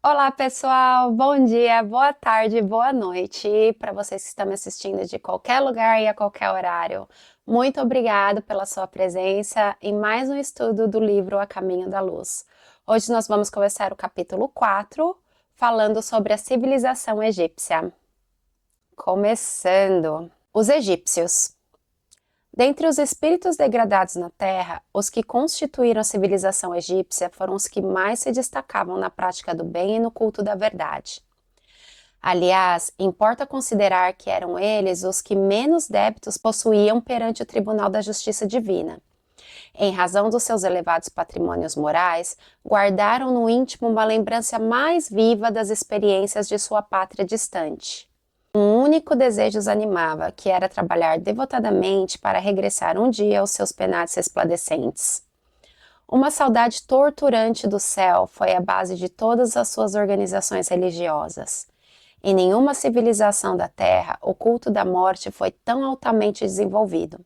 Olá, pessoal! Bom dia, boa tarde, boa noite para vocês que estão me assistindo de qualquer lugar e a qualquer horário. Muito obrigado pela sua presença em mais um estudo do livro A Caminho da Luz. Hoje nós vamos começar o capítulo 4, falando sobre a civilização egípcia. Começando. Os egípcios. Dentre os espíritos degradados na Terra, os que constituíram a civilização egípcia foram os que mais se destacavam na prática do bem e no culto da verdade. Aliás, importa considerar que eram eles os que menos débitos possuíam perante o Tribunal da Justiça Divina. Em razão dos seus elevados patrimônios morais, guardaram no íntimo uma lembrança mais viva das experiências de sua pátria distante. Um único desejo os animava, que era trabalhar devotadamente para regressar um dia aos seus penates resplandecentes. Uma saudade torturante do céu foi a base de todas as suas organizações religiosas. Em nenhuma civilização da Terra, o culto da morte foi tão altamente desenvolvido.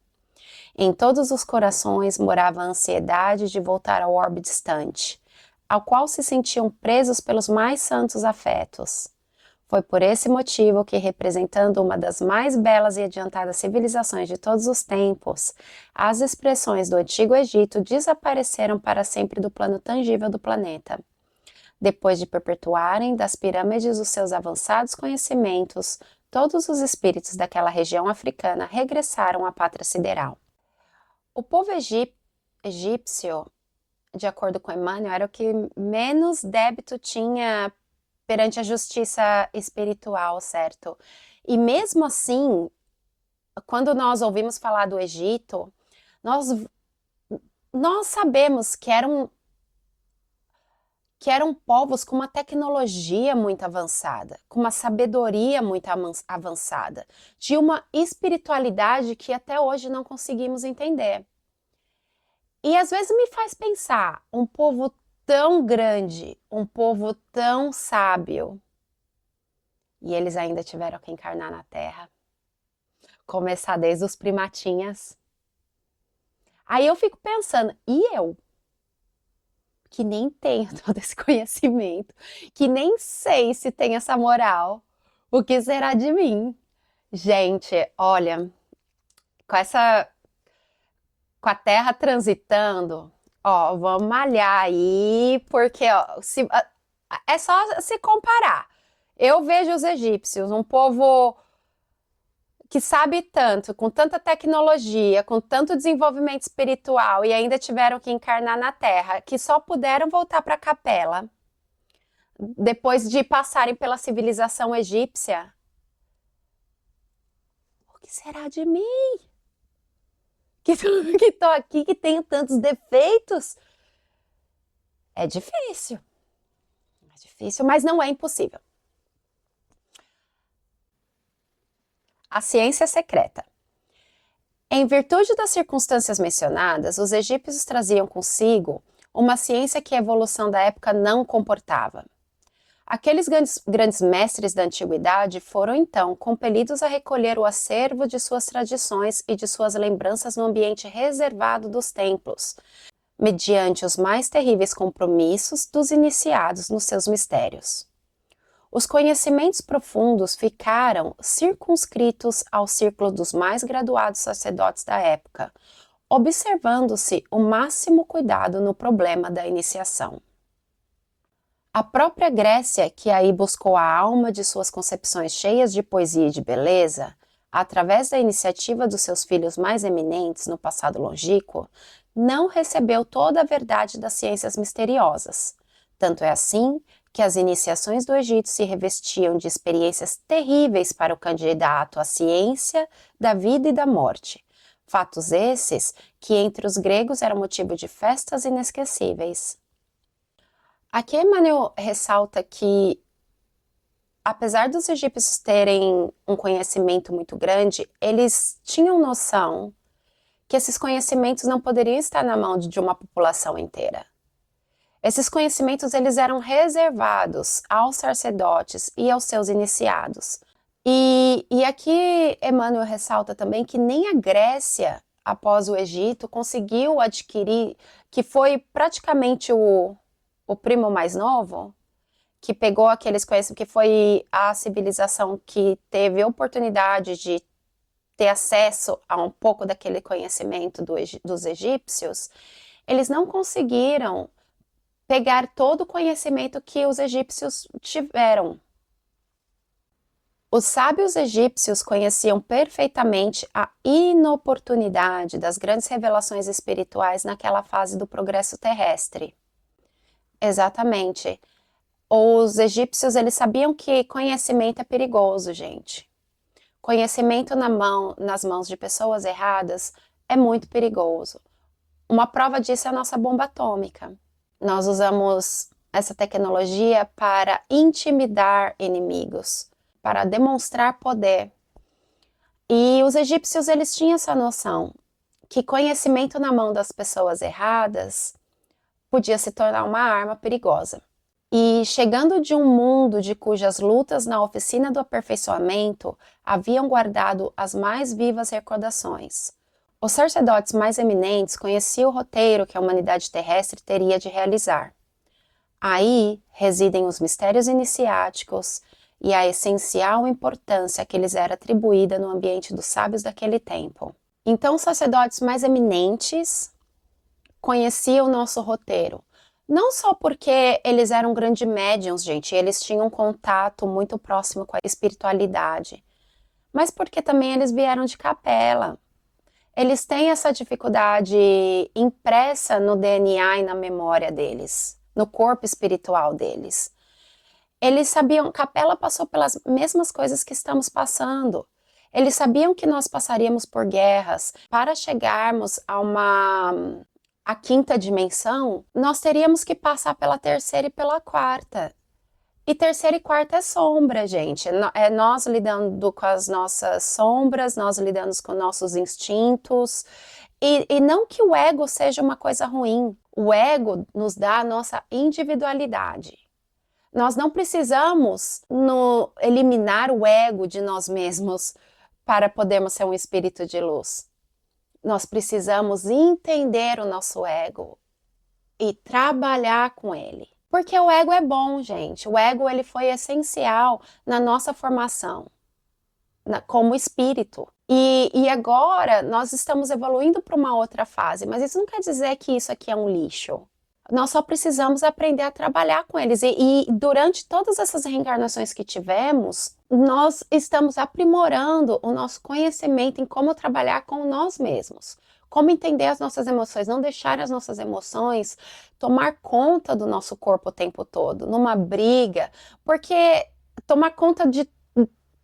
Em todos os corações morava a ansiedade de voltar ao orbe distante, ao qual se sentiam presos pelos mais santos afetos. Foi por esse motivo que, representando uma das mais belas e adiantadas civilizações de todos os tempos, as expressões do Antigo Egito desapareceram para sempre do plano tangível do planeta. Depois de perpetuarem das pirâmides os seus avançados conhecimentos, todos os espíritos daquela região africana regressaram à pátria sideral. O povo egípcio, de acordo com Emmanuel, era o que menos débito tinha perante a justiça espiritual, certo? E mesmo assim, quando nós ouvimos falar do Egito, nós sabemos que eram povos com uma tecnologia muito avançada, com uma sabedoria muito avançada, de uma espiritualidade que até hoje não conseguimos entender. E às vezes me faz pensar, um povo tão grande, um povo tão sábio, e eles ainda tiveram que encarnar na Terra. Começar desde os primatinhas. Aí eu fico pensando, e eu? Que nem tenho todo esse conhecimento, que nem sei se tem essa moral, o que será de mim? Gente, olha, com essa, com a Terra transitando, ó, vamos malhar aí, porque ó, é só se comparar. Eu vejo os egípcios, um povo que sabe tanto, com tanta tecnologia, com tanto desenvolvimento espiritual e ainda tiveram que encarnar na Terra, que só puderam voltar para a capela depois de passarem pela civilização egípcia. O que será de mim? Que tô aqui, que tenho tantos defeitos? É difícil. É difícil, mas não é impossível. A ciência secreta. Em virtude das circunstâncias mencionadas, os egípcios traziam consigo uma ciência que a evolução da época não comportava. Aqueles grandes mestres da antiguidade foram então compelidos a recolher o acervo de suas tradições e de suas lembranças no ambiente reservado dos templos, mediante os mais terríveis compromissos dos iniciados nos seus mistérios. Os conhecimentos profundos ficaram circunscritos ao círculo dos mais graduados sacerdotes da época, observando-se o máximo cuidado no problema da iniciação. A própria Grécia, que aí buscou a alma de suas concepções cheias de poesia e de beleza, através da iniciativa dos seus filhos mais eminentes no passado longínquo, não recebeu toda a verdade das ciências misteriosas. Tanto é assim que as iniciações do Egito se revestiam de experiências terríveis para o candidato à ciência da vida e da morte. Fatos esses que entre os gregos eram motivo de festas inesquecíveis. Aqui Emmanuel ressalta que, apesar dos egípcios terem um conhecimento muito grande, eles tinham noção que esses conhecimentos não poderiam estar na mão de uma população inteira. Esses conhecimentos eles eram reservados aos sacerdotes e aos seus iniciados. E aqui Emmanuel ressalta também que nem a Grécia, após o Egito, conseguiu adquirir, que foi praticamente o primo mais novo, que pegou aqueles conhecimentos, que foi a civilização que teve oportunidade de ter acesso a um pouco daquele conhecimento dos egípcios, eles não conseguiram pegar todo o conhecimento que os egípcios tiveram. Os sábios egípcios conheciam perfeitamente a inoportunidade das grandes revelações espirituais naquela fase do progresso terrestre. Exatamente. Os egípcios, eles sabiam que conhecimento é perigoso, gente. Conhecimento nas mãos de pessoas erradas é muito perigoso. Uma prova disso é a nossa bomba atômica. Nós usamos essa tecnologia para intimidar inimigos, para demonstrar poder. E os egípcios, eles tinham essa noção que conhecimento na mão das pessoas erradas podia se tornar uma arma perigosa. E chegando de um mundo de cujas lutas na oficina do aperfeiçoamento haviam guardado as mais vivas recordações, os sacerdotes mais eminentes conheciam o roteiro que a humanidade terrestre teria de realizar. Aí residem os mistérios iniciáticos e a essencial importância que lhes era atribuída no ambiente dos sábios daquele tempo. Então, os sacerdotes mais eminentes conheciam o nosso roteiro. Não só porque eles eram grandes médiuns, gente, eles tinham um contato muito próximo com a espiritualidade, mas porque também eles vieram de capela. Eles têm essa dificuldade impressa no DNA e na memória deles, no corpo espiritual deles. Eles sabiam, Capela passou pelas mesmas coisas que estamos passando. Eles sabiam que nós passaríamos por guerras. Para chegarmos a quinta dimensão, nós teríamos que passar pela terceira e pela quarta. E terceira e quarta é sombra, gente. É nós lidando com as nossas sombras, nós lidando com nossos instintos. E não que o ego seja uma coisa ruim. O ego nos dá a nossa individualidade. Nós não precisamos eliminar o ego de nós mesmos para podermos ser um espírito de luz. Nós precisamos entender o nosso ego e trabalhar com ele. Porque o ego é bom, gente. O ego ele foi essencial na nossa formação como espírito. E agora nós estamos evoluindo para uma outra fase, mas isso não quer dizer que isso aqui é um lixo. Nós só precisamos aprender a trabalhar com eles. E durante todas essas reencarnações que tivemos, nós estamos aprimorando o nosso conhecimento em como trabalhar com nós mesmos. Como entender as nossas emoções, não deixar as nossas emoções tomar conta do nosso corpo o tempo todo, numa briga, porque tomar conta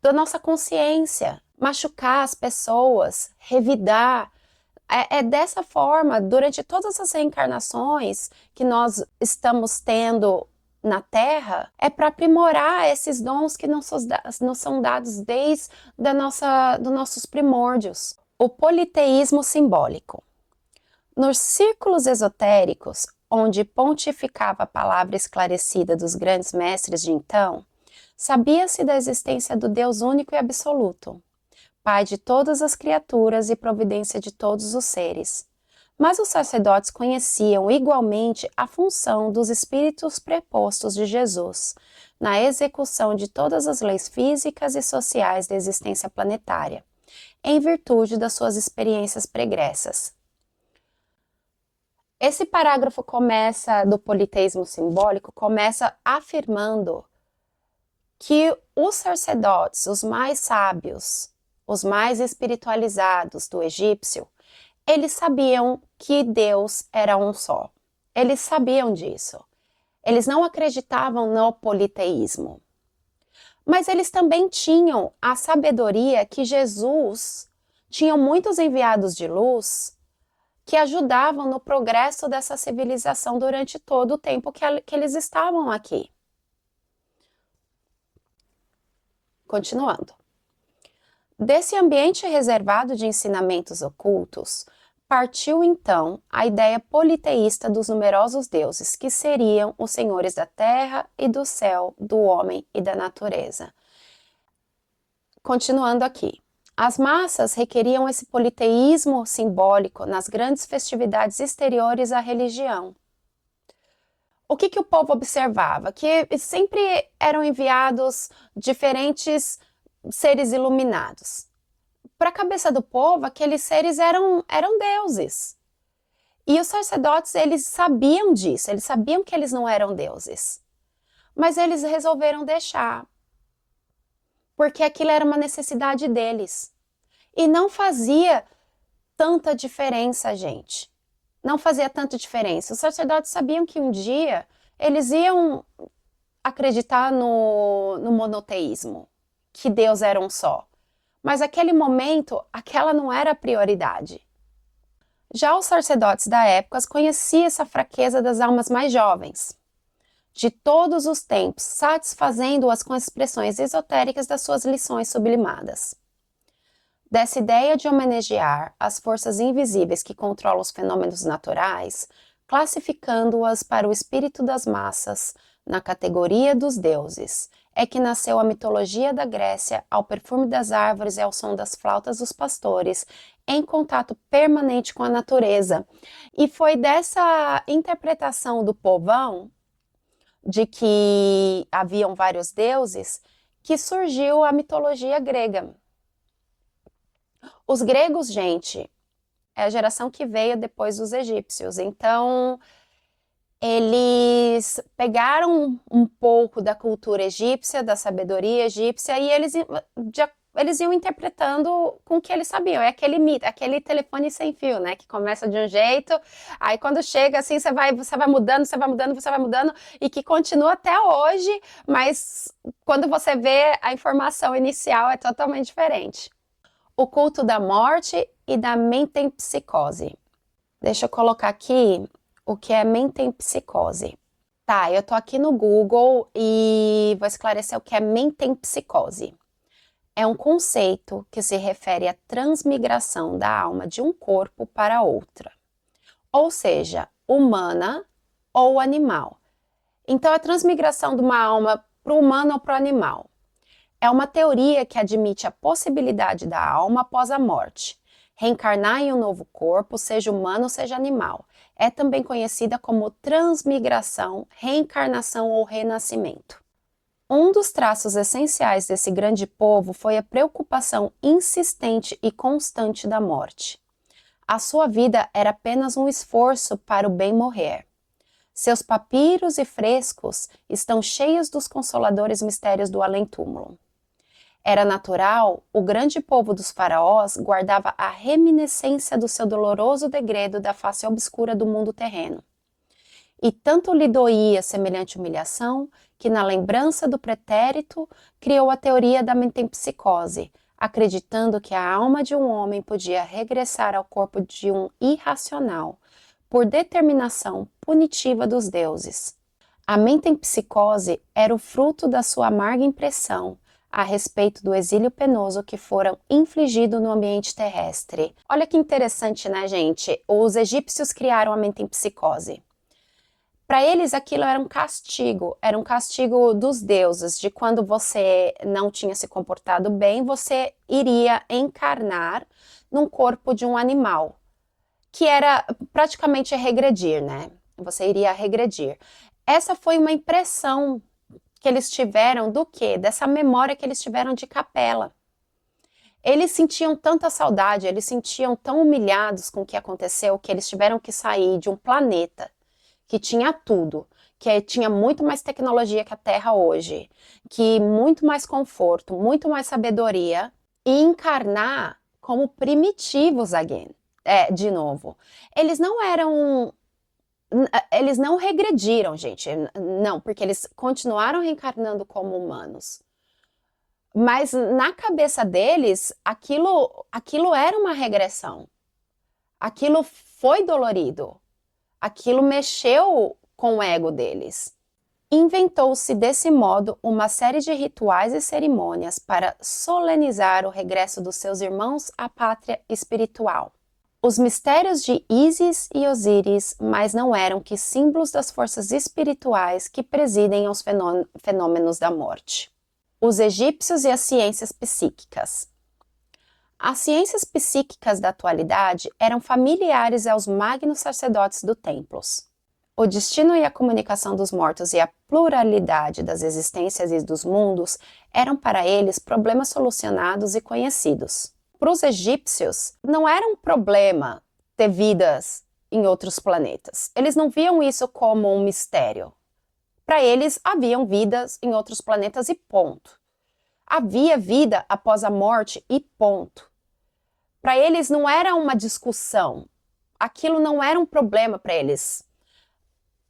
da nossa consciência, machucar as pessoas, revidar. É dessa forma, durante todas as reencarnações que nós estamos tendo na Terra, é para aprimorar esses dons que não são dados desde dos nossos primórdios. O politeísmo simbólico. Nos círculos esotéricos, onde pontificava a palavra esclarecida dos grandes mestres de então, sabia-se da existência do Deus único e absoluto, Pai de todas as criaturas e providência de todos os seres. Mas os sacerdotes conheciam igualmente a função dos espíritos prepostos de Jesus na execução de todas as leis físicas e sociais da existência planetária, em virtude das suas experiências pregressas. Esse parágrafo do politeísmo simbólico começa afirmando que os sacerdotes, os mais sábios, os mais espiritualizados do egípcio, eles sabiam que Deus era um só. Eles sabiam disso. Eles não acreditavam no politeísmo. Mas eles também tinham a sabedoria que Jesus tinha muitos enviados de luz que ajudavam no progresso dessa civilização durante todo o tempo que eles estavam aqui. Continuando. Desse ambiente reservado de ensinamentos ocultos, partiu então a ideia politeísta dos numerosos deuses, que seriam os senhores da terra e do céu, do homem e da natureza. Continuando aqui. As massas requeriam esse politeísmo simbólico nas grandes festividades exteriores à religião. o que o povo observava? Que sempre eram enviados diferentes seres iluminados. Para a cabeça do povo, aqueles seres eram deuses. E os sacerdotes, eles sabiam disso, eles sabiam que eles não eram deuses. Mas eles resolveram deixar, porque aquilo era uma necessidade deles. E não fazia tanta diferença, gente. Não fazia tanta diferença. Os sacerdotes sabiam que um dia eles iam acreditar no monoteísmo, que Deus era um só. Mas naquele momento, aquela não era a prioridade. Já os sacerdotes da época conheciam essa fraqueza das almas mais jovens, de todos os tempos, satisfazendo-as com as expressões esotéricas das suas lições sublimadas. Dessa ideia de homenagear as forças invisíveis que controlam os fenômenos naturais, classificando-as para o espírito das massas na categoria dos deuses, é que nasceu a mitologia da Grécia ao perfume das árvores e ao som das flautas dos pastores, em contato permanente com a natureza. E foi dessa interpretação do povão, de que haviam vários deuses, que surgiu a mitologia grega. Os gregos, gente, é a geração que veio depois dos egípcios, então eles pegaram um pouco da cultura egípcia, da sabedoria egípcia, e eles iam interpretando com o que eles sabiam. É aquele mito, aquele telefone sem fio, né? Que começa de um jeito, aí quando chega assim, você vai mudando, e que continua até hoje, mas quando você vê a informação inicial é totalmente diferente. O culto da morte e da metempsicose. Deixa eu colocar aqui o que é metempsicose. Tá, eu tô aqui no Google e vou esclarecer o que é metempsicose. É um conceito que se refere à transmigração da alma de um corpo para outra, ou seja, humana ou animal. Então, a transmigração de uma alma para o humano ou para o animal é uma teoria que admite a possibilidade da alma após a morte reencarnar em um novo corpo, seja humano ou seja animal. É também conhecida como transmigração, reencarnação ou renascimento. Um dos traços essenciais desse grande povo foi a preocupação insistente e constante da morte. A sua vida era apenas um esforço para o bem morrer. Seus papiros e frescos estão cheios dos consoladores mistérios do além-túmulo. Era natural, o grande povo dos faraós guardava a reminiscência do seu doloroso degredo da face obscura do mundo terreno. E tanto lhe doía semelhante humilhação, que na lembrança do pretérito criou a teoria da metempsicose, acreditando que a alma de um homem podia regressar ao corpo de um irracional, por determinação punitiva dos deuses. A metempsicose era o fruto da sua amarga impressão a respeito do exílio penoso que foram infligido no ambiente terrestre. Olha que interessante, né, gente? Os egípcios criaram a metempsicose. Para eles, aquilo era um castigo dos deuses, de quando você não tinha se comportado bem, você iria encarnar num corpo de um animal, que era praticamente regredir, né? Você iria regredir. Essa foi uma impressão que eles tiveram do quê? Dessa memória que eles tiveram de Capela. Eles sentiam tanta saudade, eles sentiam tão humilhados com o que aconteceu, que eles tiveram que sair de um planeta que tinha tudo, que tinha muito mais tecnologia que a Terra hoje, que muito mais conforto, muito mais sabedoria, e encarnar como primitivos de novo. Eles não regrediram, gente, não, porque eles continuaram reencarnando como humanos. Mas na cabeça deles, aquilo era uma regressão. Aquilo foi dolorido. Aquilo mexeu com o ego deles. Inventou-se desse modo uma série de rituais e cerimônias para solenizar o regresso dos seus irmãos à pátria espiritual. Os mistérios de Ísis e Osíris mais não eram que símbolos das forças espirituais que presidem aos fenômenos da morte. Os egípcios e as ciências psíquicas. As ciências psíquicas da atualidade eram familiares aos magnos sacerdotes do templos. O destino e a comunicação dos mortos e a pluralidade das existências e dos mundos eram para eles problemas solucionados e conhecidos. Para os egípcios, não era um problema ter vidas em outros planetas. Eles não viam isso como um mistério. Para eles, haviam vidas em outros planetas e ponto. Havia vida após a morte e ponto. Para eles não era uma discussão. Aquilo não era um problema para eles.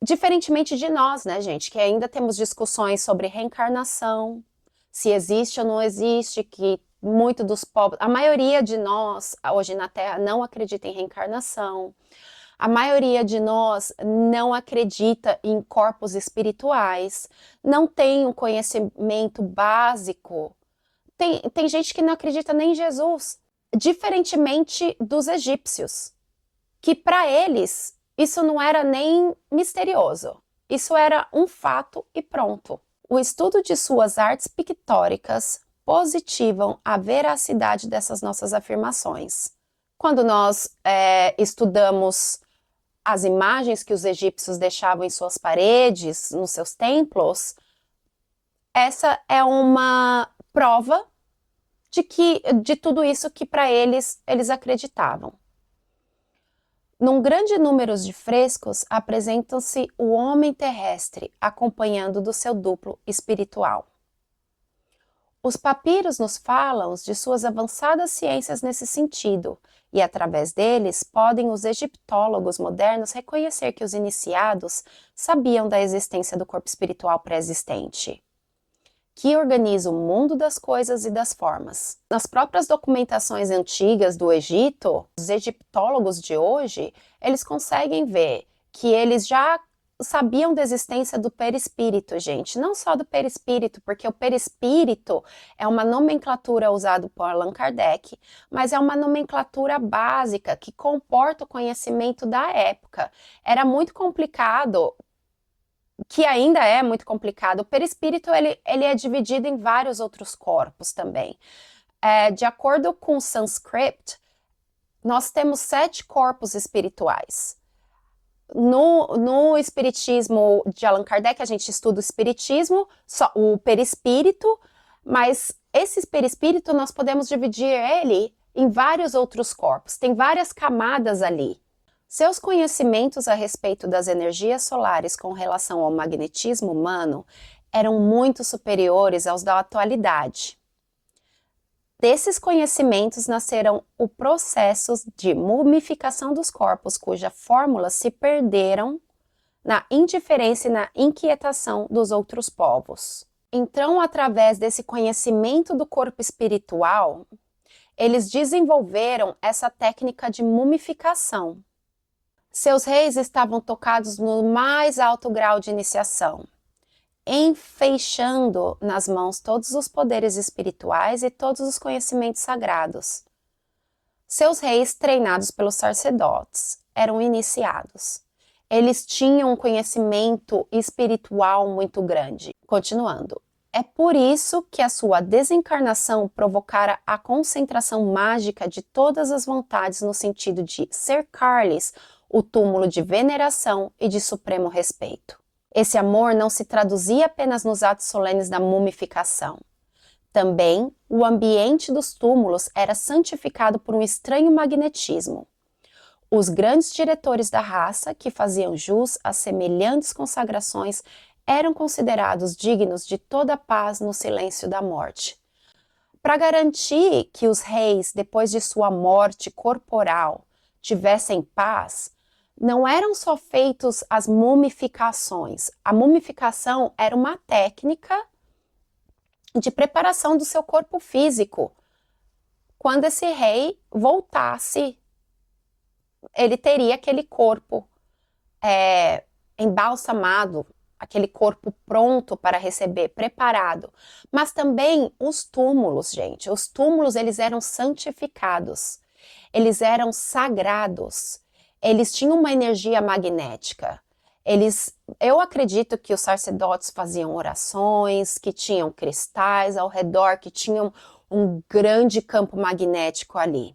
Diferentemente de nós, né, gente, que ainda temos discussões sobre reencarnação, se existe ou não existe, que muito dos povos, a maioria de nós hoje na Terra não acredita em reencarnação. A maioria de nós não acredita em corpos espirituais, não tem um conhecimento básico. Tem gente que não acredita nem em Jesus, diferentemente dos egípcios, que para eles isso não era nem misterioso, isso era um fato e pronto. O estudo de suas artes pictóricas positivam a veracidade dessas nossas afirmações. Quando nós estudamos as imagens que os egípcios deixavam em suas paredes, nos seus templos, essa é uma prova de tudo isso que para eles acreditavam. Num grande número de frescos, apresentam-se o homem terrestre acompanhando do seu duplo espiritual. Os papiros nos falam de suas avançadas ciências nesse sentido, e através deles podem os egiptólogos modernos reconhecer que os iniciados sabiam da existência do corpo espiritual pré-existente, que organiza o mundo das coisas e das formas. Nas próprias documentações antigas do Egito, os egiptólogos de hoje, eles conseguem ver que eles já sabiam da existência do perispírito, gente. Não só do perispírito, porque o perispírito é uma nomenclatura usada por Allan Kardec, mas é uma nomenclatura básica que comporta o conhecimento da época. Era muito complicado, que ainda é muito complicado. O perispírito ele é dividido em vários outros corpos também. De acordo com o Sanskrit, nós temos 7 corpos espirituais. No espiritismo de Allan Kardec, a gente estuda o espiritismo, só o perispírito, mas esse perispírito nós podemos dividir ele em vários outros corpos, tem várias camadas ali. Seus conhecimentos a respeito das energias solares com relação ao magnetismo humano eram muito superiores aos da atualidade. Desses conhecimentos nasceram o processo de mumificação dos corpos, cujas fórmulas se perderam na indiferença e na inquietação dos outros povos. Então, através desse conhecimento do corpo espiritual, eles desenvolveram essa técnica de mumificação. Seus reis estavam tocados no mais alto grau de iniciação, enfeixando nas mãos todos os poderes espirituais e todos os conhecimentos sagrados. Seus reis, treinados pelos sacerdotes, eram iniciados. Eles tinham um conhecimento espiritual muito grande. Continuando. É por isso que a sua desencarnação provocara a concentração mágica de todas as vontades no sentido de cercar-lhes o túmulo de veneração e de supremo respeito. Esse amor não se traduzia apenas nos atos solenes da mumificação. Também, o ambiente dos túmulos era santificado por um estranho magnetismo. Os grandes diretores da raça, que faziam jus a semelhantes consagrações, eram considerados dignos de toda a paz no silêncio da morte. Para garantir que os reis, depois de sua morte corporal, tivessem paz, não eram só feitas as mumificações. A mumificação era uma técnica de preparação do seu corpo físico. Quando esse rei voltasse, ele teria aquele corpo embalsamado, aquele corpo pronto para receber, preparado. Mas também os túmulos, gente. Os túmulos, eles eram santificados. Eles eram sagrados. Eles tinham uma energia magnética. Eu acredito que os sacerdotes faziam orações, que tinham cristais ao redor, que tinham um grande campo magnético ali.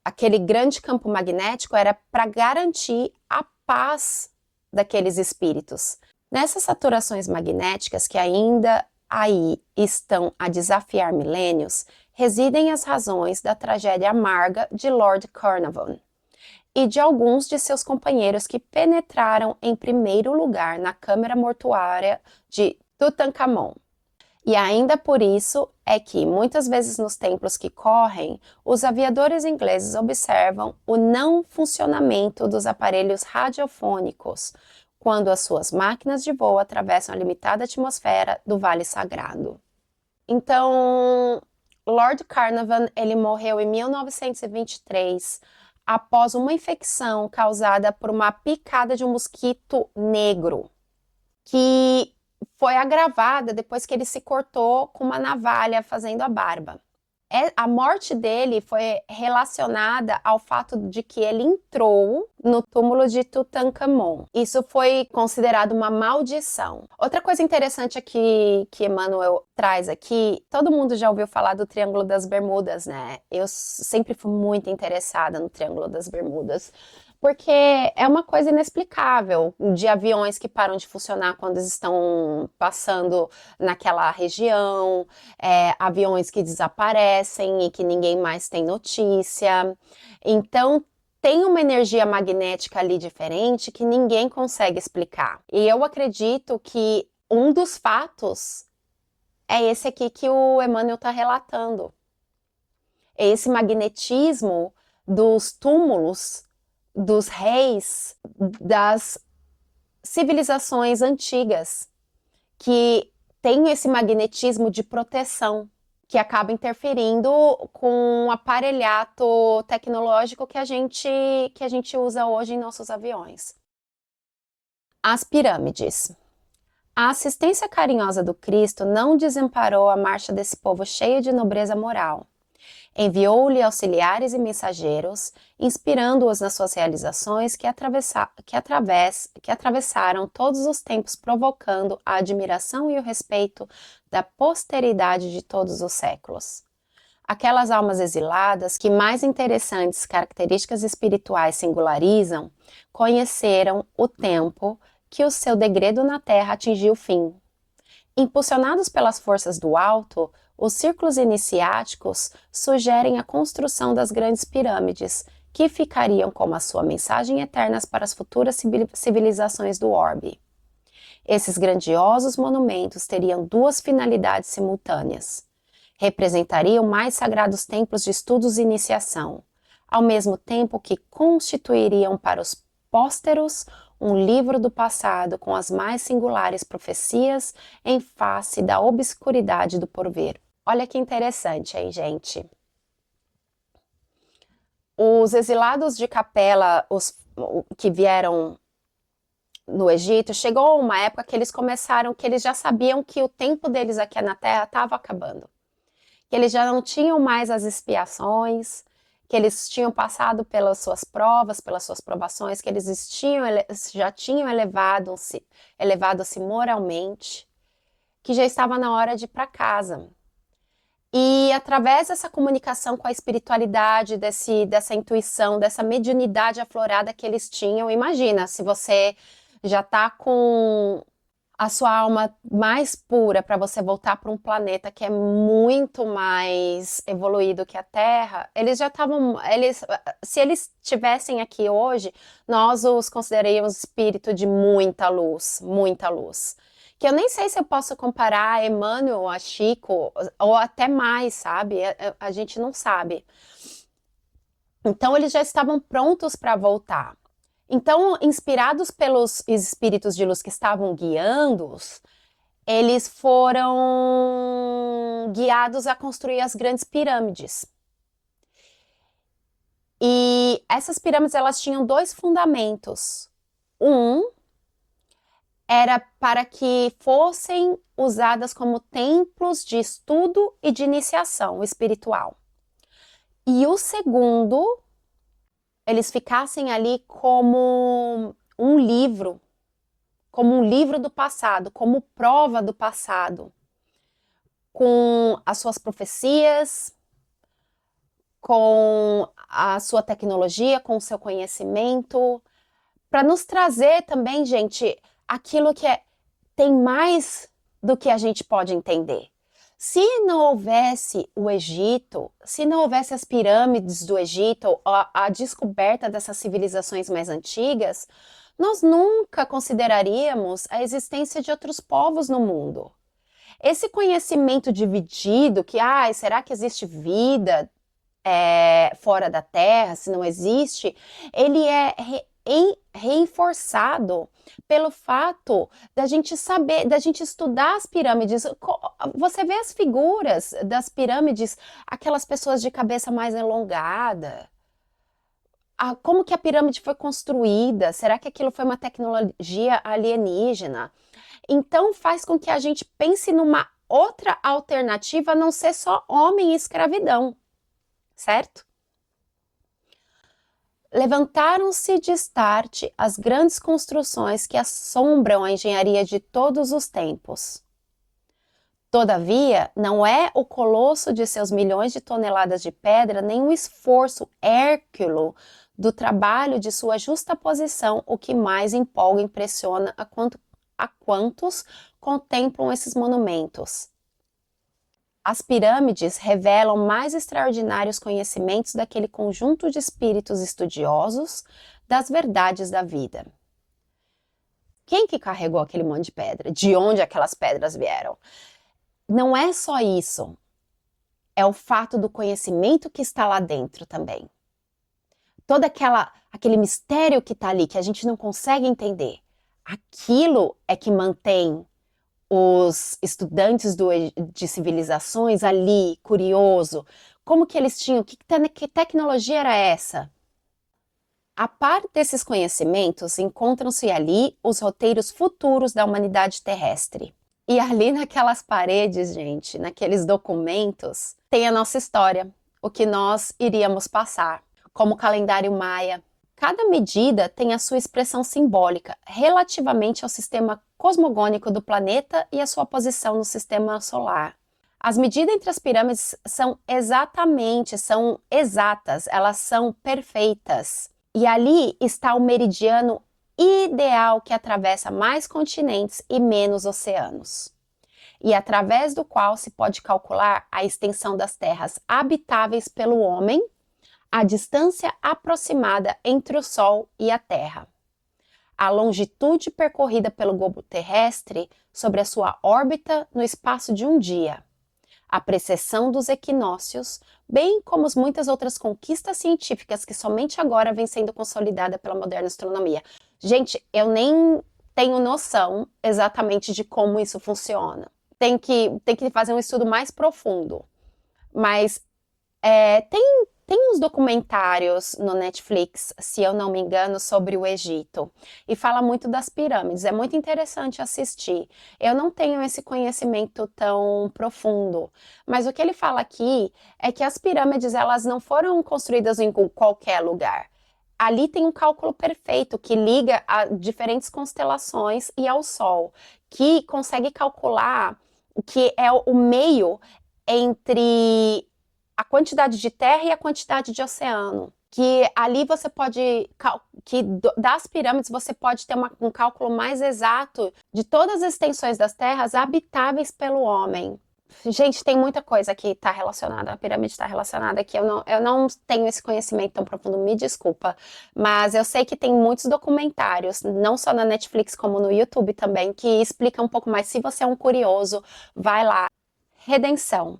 Aquele grande campo magnético era para garantir a paz daqueles espíritos. Nessas saturações magnéticas que ainda aí estão a desafiar milênios, residem as razões da tragédia amarga de Lord Carnarvon e de alguns de seus companheiros que penetraram em primeiro lugar na câmara mortuária de Tutankhamon. E ainda por isso é que, muitas vezes nos templos que correm, os aviadores ingleses observam o não funcionamento dos aparelhos radiofônicos quando as suas máquinas de voo atravessam a limitada atmosfera do Vale Sagrado. Então, Lord Carnarvon, ele morreu em 1923 após uma infecção causada por uma picada de um mosquito negro, que foi agravada depois que ele se cortou com uma navalha fazendo a barba. A morte dele foi relacionada ao fato de que ele entrou no túmulo de Tutankhamon. Isso foi considerado uma maldição. Outra coisa interessante aqui que Emmanuel traz aqui, todo mundo já ouviu falar do Triângulo das Bermudas, né? Eu sempre fui muito interessada no Triângulo das Bermudas, porque é uma coisa inexplicável de aviões que param de funcionar quando eles estão passando naquela região, aviões que desaparecem e que ninguém mais tem notícia. Então, tem uma energia magnética ali diferente que ninguém consegue explicar. E eu acredito que um dos fatos é esse aqui que o Emmanuel está relatando. É esse magnetismo dos túmulos dos reis das civilizações antigas, que tem esse magnetismo de proteção, que acaba interferindo com o aparelhato tecnológico que a gente usa hoje em nossos aviões. As pirâmides. A assistência carinhosa do Cristo não desamparou a marcha desse povo cheio de nobreza moral. Enviou-lhe auxiliares e mensageiros, inspirando-os nas suas realizações que atravessaram todos os tempos, provocando a admiração e o respeito da posteridade de todos os séculos. Aquelas almas exiladas que mais interessantes características espirituais singularizam, conheceram o tempo que o seu degredo na terra atingiu o fim. Impulsionados pelas forças do alto, os círculos iniciáticos sugerem a construção das grandes pirâmides, que ficariam como a sua mensagem eternas para as futuras civilizações do orbe. Esses grandiosos monumentos teriam duas finalidades simultâneas. Representariam mais sagrados templos de estudos e iniciação, ao mesmo tempo que constituiriam para os pósteros um livro do passado com as mais singulares profecias em face da obscuridade do porvir. Olha que interessante, hein, gente? Os exilados de Capela, os que vieram no Egito, chegou uma época que eles que eles já sabiam que o tempo deles aqui na Terra estava acabando. Que eles já não tinham mais as expiações, que eles tinham passado pelas suas provas, pelas suas provações, que eles já tinham elevado-se moralmente, que já estava na hora de ir para casa. E através dessa comunicação com a espiritualidade, dessa intuição, dessa mediunidade aflorada que eles tinham, imagina, se você já está com a sua alma mais pura para você voltar para um planeta que é muito mais evoluído que a Terra, eles já estavam, se eles estivessem aqui hoje, nós os consideraríamos espírito de muita luz, muita luz. Que eu nem sei se eu posso comparar a Emmanuel, a Chico, ou até mais, sabe? A gente não sabe. Então, eles já estavam prontos para voltar. Então, inspirados pelos espíritos de luz que estavam guiando-os, eles foram guiados a construir as grandes pirâmides. E essas pirâmides, elas tinham dois fundamentos. Um era para que fossem usadas como templos de estudo e de iniciação espiritual. E o segundo, eles ficassem ali como um livro do passado, como prova do passado, com as suas profecias, com a sua tecnologia, com o seu conhecimento, para nos trazer também, gente, aquilo que tem mais do que a gente pode entender. Se não houvesse o Egito, se não houvesse as pirâmides do Egito, a descoberta dessas civilizações mais antigas, nós nunca consideraríamos a existência de outros povos no mundo. Esse conhecimento dividido, que, será que existe vida fora da Terra, se não existe, ele é reforçado pelo fato da gente saber, da gente estudar as pirâmides. Você vê as figuras das pirâmides, aquelas pessoas de cabeça mais alongada. Como que a pirâmide foi construída? Será que aquilo foi uma tecnologia alienígena? Então faz com que a gente pense numa outra alternativa a não ser só homem e escravidão, certo? Levantaram-se de start as grandes construções que assombram a engenharia de todos os tempos. Todavia, não é o colosso de seus milhões de toneladas de pedra, nem o esforço hérculo do trabalho de sua justa posição o que mais empolga e impressiona a quantos contemplam esses monumentos. As pirâmides revelam mais extraordinários conhecimentos daquele conjunto de espíritos estudiosos das verdades da vida. Quem que carregou aquele monte de pedra? De onde aquelas pedras vieram? Não é só isso, é o fato do conhecimento que está lá dentro também. Todo aquele mistério que está ali, que a gente não consegue entender, aquilo é que mantém os estudantes de civilizações ali, curioso, como que eles tinham, que tecnologia era essa? A par desses conhecimentos, encontram-se ali os roteiros futuros da humanidade terrestre. E ali naquelas paredes, gente, naqueles documentos, tem a nossa história, o que nós iríamos passar, como o calendário maia. Cada medida tem a sua expressão simbólica relativamente ao sistema cosmogônico do planeta e a sua posição no sistema solar. As medidas entre as pirâmides são exatas, elas são perfeitas. E ali está o meridiano ideal que atravessa mais continentes e menos oceanos, e através do qual se pode calcular a extensão das terras habitáveis pelo homem, a distância aproximada entre o Sol e a Terra, a longitude percorrida pelo globo terrestre sobre a sua órbita no espaço de um dia, a precessão dos equinócios, bem como muitas outras conquistas científicas que somente agora vêm sendo consolidadas pela moderna astronomia. Gente, eu nem tenho noção exatamente de como isso funciona. Tem que fazer um estudo mais profundo. Mas tem uns documentários no Netflix, se eu não me engano, sobre o Egito. E fala muito das pirâmides. É muito interessante assistir. Eu não tenho esse conhecimento tão profundo. Mas o que ele fala aqui é que as pirâmides, elas não foram construídas em qualquer lugar. Ali tem um cálculo perfeito que liga a diferentes constelações e ao Sol, que consegue calcular o que é o meio entre a quantidade de terra e a quantidade de oceano. Que ali você pode, das pirâmides você pode ter um cálculo mais exato de todas as extensões das terras habitáveis pelo homem. Gente, tem muita coisa que está relacionada, a pirâmide está relacionada aqui, eu não tenho esse conhecimento tão profundo, me desculpa, mas eu sei que tem muitos documentários, não só na Netflix como no YouTube também, que explicam um pouco mais. Se você é um curioso, vai lá. Redenção.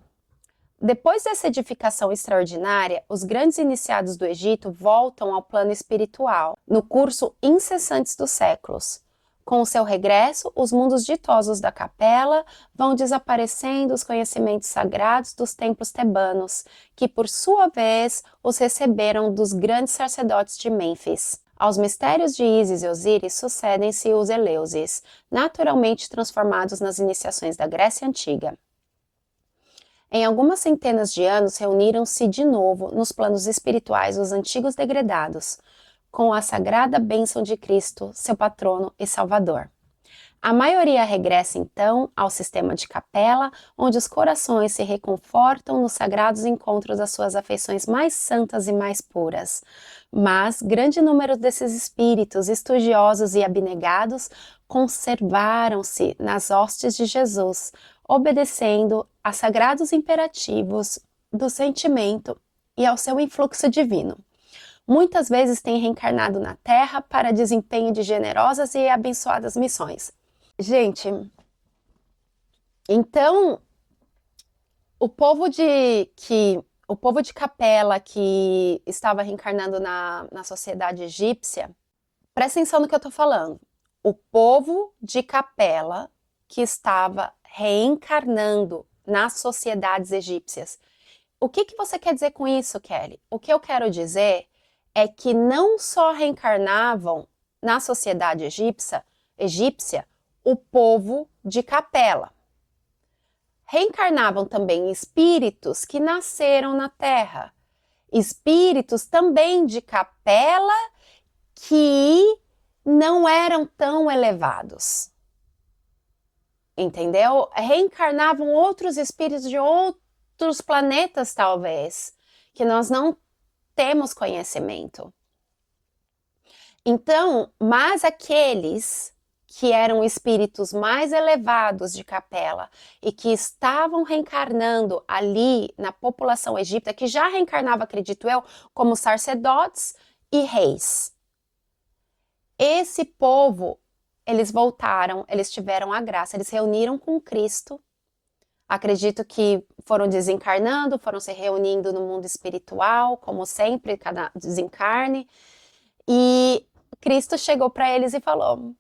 Depois dessa edificação extraordinária, os grandes iniciados do Egito voltam ao plano espiritual, no curso incessante dos séculos. Com o seu regresso, os mundos ditosos da capela vão desaparecendo os conhecimentos sagrados dos templos tebanos, que por sua vez os receberam dos grandes sacerdotes de Mênfis. Aos mistérios de Ísis e Osíris sucedem-se os Eleusis, naturalmente transformados nas iniciações da Grécia Antiga. Em algumas centenas de anos reuniram-se de novo nos planos espirituais os antigos degredados, com a sagrada bênção de Cristo, seu patrono e salvador. A maioria regressa então ao sistema de capela, onde os corações se reconfortam nos sagrados encontros das suas afeições mais santas e mais puras. Mas grande número desses espíritos estudiosos e abnegados conservaram-se nas hostes de Jesus, obedecendo a sagrados imperativos do sentimento e ao seu influxo divino. Muitas vezes têm reencarnado na Terra para desempenho de generosas e abençoadas missões. Gente, então o povo de Capela que estava reencarnando na sociedade egípcia, presta atenção no que eu estou falando. O povo de Capela que estava reencarnando nas sociedades egípcias. O que você quer dizer com isso, Kelly? O que eu quero dizer é que não só reencarnavam na sociedade egípcia o povo de Capela. Reencarnavam também espíritos que nasceram na Terra. Espíritos também de Capela que não eram tão elevados. Entendeu? Reencarnavam outros espíritos de outros planetas, talvez, que nós não temos conhecimento. Então, mas aqueles que eram espíritos mais elevados de Capela e que estavam reencarnando ali na população egípcia, que já reencarnava, acredito eu, como sacerdotes e reis. Esse povo, eles voltaram, eles tiveram a graça, eles reuniram com Cristo. Acredito que foram desencarnando, foram se reunindo no mundo espiritual, como sempre, cada desencarne. E Cristo chegou para eles e falou: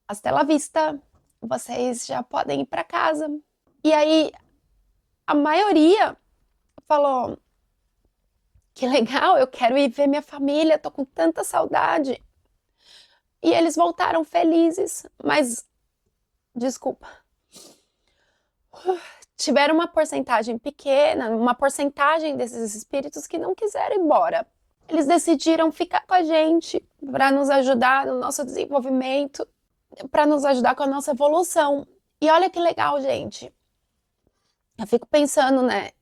hasta la vista, vocês já podem ir para casa. E aí a maioria falou: que legal, eu quero ir ver minha família, tô com tanta saudade. E eles voltaram felizes, mas desculpa. Tiveram uma porcentagem pequena, uma porcentagem desses espíritos que não quiseram ir embora. Eles decidiram ficar com a gente para nos ajudar no nosso desenvolvimento, para nos ajudar com a nossa evolução. E olha que legal, gente. Eu fico pensando, né?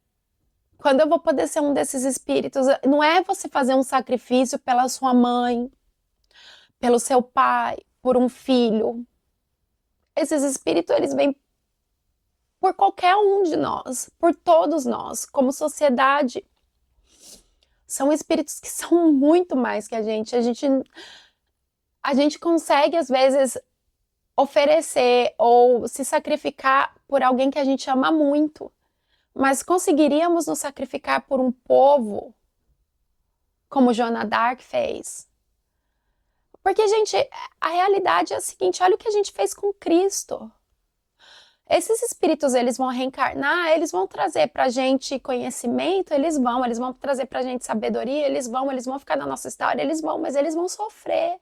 Quando eu vou poder ser um desses espíritos, não é você fazer um sacrifício pela sua mãe, pelo seu pai, por um filho. Esses espíritos, eles vêm por qualquer um de nós, por todos nós, como sociedade. São espíritos que são muito mais que a gente. A gente consegue, às vezes, oferecer ou se sacrificar por alguém que a gente ama muito. Mas conseguiríamos nos sacrificar por um povo como Joana d'Arc fez? Porque, gente, a realidade é a seguinte: olha o que a gente fez com Cristo. Esses espíritos, eles vão reencarnar, eles vão trazer pra gente conhecimento, eles vão trazer pra gente sabedoria, eles vão ficar na nossa história, mas eles vão sofrer.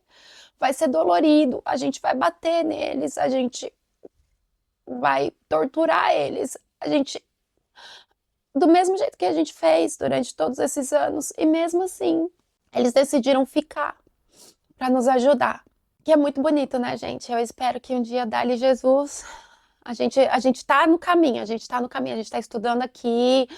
Vai ser dolorido, a gente vai bater neles, a gente vai torturar eles, do mesmo jeito que a gente fez durante todos esses anos, e mesmo assim, eles decidiram ficar para nos ajudar. Que é muito bonito, né, gente? Eu espero que um dia dali Jesus, a gente tá no caminho, a gente tá estudando aqui,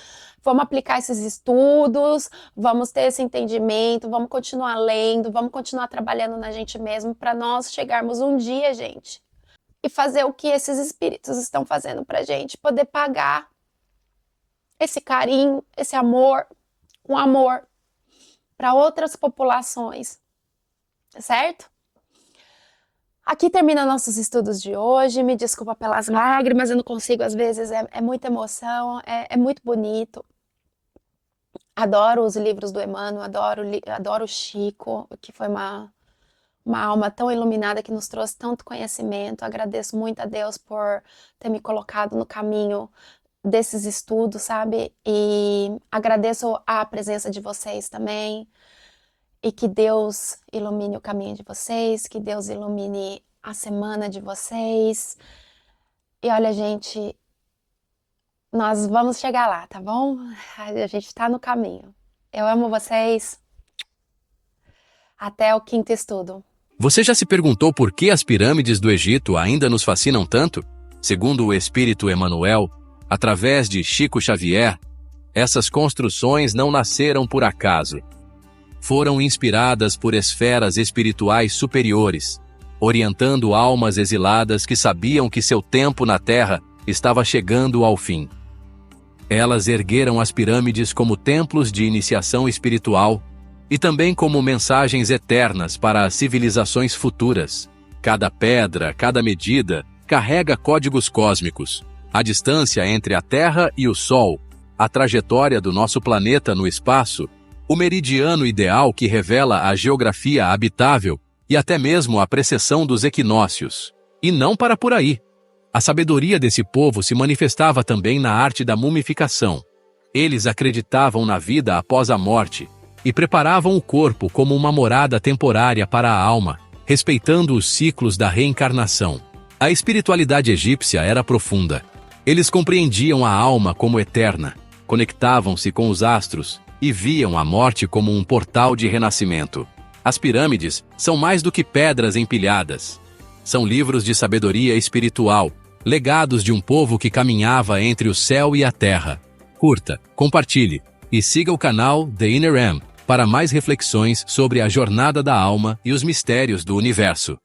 vamos aplicar esses estudos, vamos ter esse entendimento, vamos continuar lendo, vamos continuar trabalhando na gente mesmo para nós chegarmos um dia, gente, e fazer o que esses espíritos estão fazendo pra gente, poder pagar esse carinho, esse amor, um amor para outras populações, certo? Aqui termina nossos estudos de hoje. Me desculpa pelas lágrimas, eu não consigo, às vezes, é muita emoção, é muito bonito. Adoro os livros do Emmanuel, adoro o Chico, que foi uma alma tão iluminada que nos trouxe tanto conhecimento. Agradeço muito a Deus por ter me colocado no caminho desses estudos, sabe? E agradeço a presença de vocês também. E que Deus ilumine o caminho de vocês, que Deus ilumine a semana de vocês. E olha, gente, nós vamos chegar lá, tá bom? A gente tá no caminho. Eu amo vocês. Até o quinto estudo. Você já se perguntou por que as pirâmides do Egito ainda nos fascinam tanto? Segundo o espírito Emmanuel, através de Chico Xavier, essas construções não nasceram por acaso. Foram inspiradas por esferas espirituais superiores, orientando almas exiladas que sabiam que seu tempo na Terra estava chegando ao fim. Elas ergueram as pirâmides como templos de iniciação espiritual e também como mensagens eternas para as civilizações futuras. Cada pedra, cada medida, carrega códigos cósmicos. A distância entre a Terra e o Sol, a trajetória do nosso planeta no espaço, o meridiano ideal que revela a geografia habitável e até mesmo a precessão dos equinócios. E não para por aí. A sabedoria desse povo se manifestava também na arte da mumificação. Eles acreditavam na vida após a morte e preparavam o corpo como uma morada temporária para a alma, respeitando os ciclos da reencarnação. A espiritualidade egípcia era profunda. Eles compreendiam a alma como eterna, conectavam-se com os astros e viam a morte como um portal de renascimento. As pirâmides são mais do que pedras empilhadas. São livros de sabedoria espiritual, legados de um povo que caminhava entre o céu e a terra. Curta, compartilhe e siga o canal The Inner Am para mais reflexões sobre a jornada da alma e os mistérios do universo.